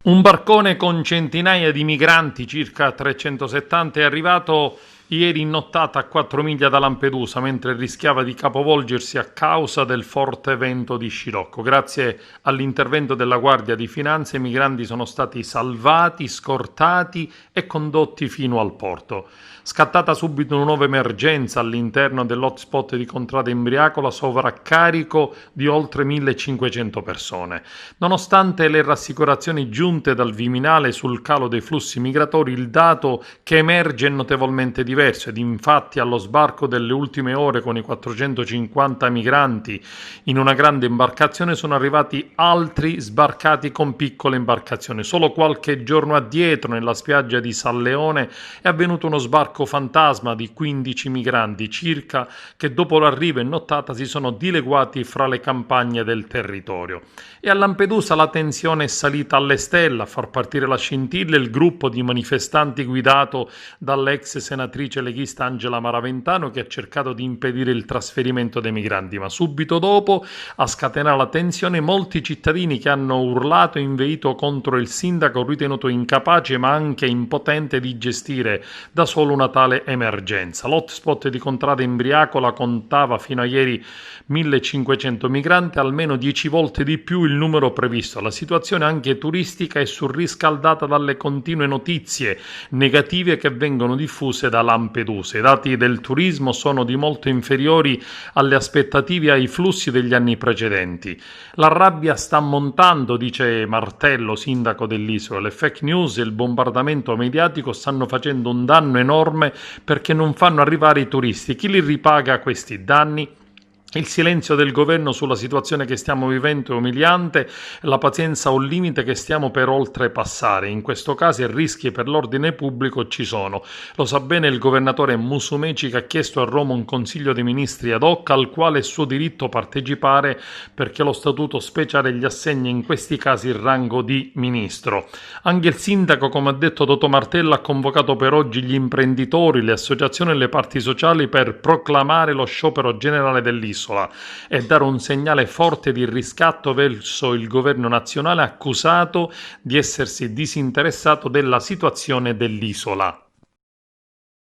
Un barcone con centinaia di migranti, circa 370, è arrivato ieri in nottata a 4 miglia da Lampedusa, mentre rischiava di capovolgersi a causa del forte vento di scirocco. Grazie all'intervento della Guardia di Finanza, i migranti sono stati salvati, scortati e condotti fino al porto. Scattata subito una nuova emergenza all'interno dell'hotspot di Contrada Imbriacola, sovraccarico di oltre 1500 persone. Nonostante le rassicurazioni giunte dal Viminale sul calo dei flussi migratori, il dato che emerge è notevolmente diverso ed infatti allo sbarco delle ultime ore con i 450 migranti in una grande imbarcazione sono arrivati altri sbarcati con piccole imbarcazioni. Solo qualche giorno addietro nella spiaggia di San Leone è avvenuto uno sbarco fantasma di 15 migranti circa che dopo l'arrivo in nottata si sono dileguati fra le campagne del territorio. E a Lampedusa la tensione è salita alle stelle. A far partire la scintilla il gruppo di manifestanti guidato dall'ex senatrice leghista Angela Maraventano, che ha cercato di impedire il trasferimento dei migranti, ma subito dopo a scatenare la tensione molti cittadini che hanno urlato e inveito contro il sindaco, ritenuto incapace ma anche impotente di gestire da solo una tale emergenza. L'hotspot di Contrada Imbriacola contava fino a ieri 1500 migranti, almeno 10 volte di più il numero previsto. La situazione anche turistica è surriscaldata dalle continue notizie negative che vengono diffuse da Lampedusa. I dati del turismo sono di molto inferiori alle aspettative e ai flussi degli anni precedenti. La rabbia sta montando, dice Martello, sindaco dell'isola. Le fake news e il bombardamento mediatico stanno facendo un danno enorme perché non fanno arrivare i turisti. Chi li ripaga questi danni? Il silenzio del governo sulla situazione che stiamo vivendo è umiliante, la pazienza ha un limite che stiamo per oltrepassare. In questo caso i rischi per l'ordine pubblico ci sono. Lo sa bene il governatore Musumeci, che ha chiesto a Roma un consiglio dei ministri ad hoc al quale è suo diritto partecipare perché lo statuto speciale gli assegna in questi casi il rango di ministro. Anche il sindaco, come ha detto Totò Martello, ha convocato per oggi gli imprenditori, le associazioni e le parti sociali per proclamare lo sciopero generale dell'isola e dare un segnale forte di riscatto verso il governo nazionale, accusato di essersi disinteressato della situazione dell'isola.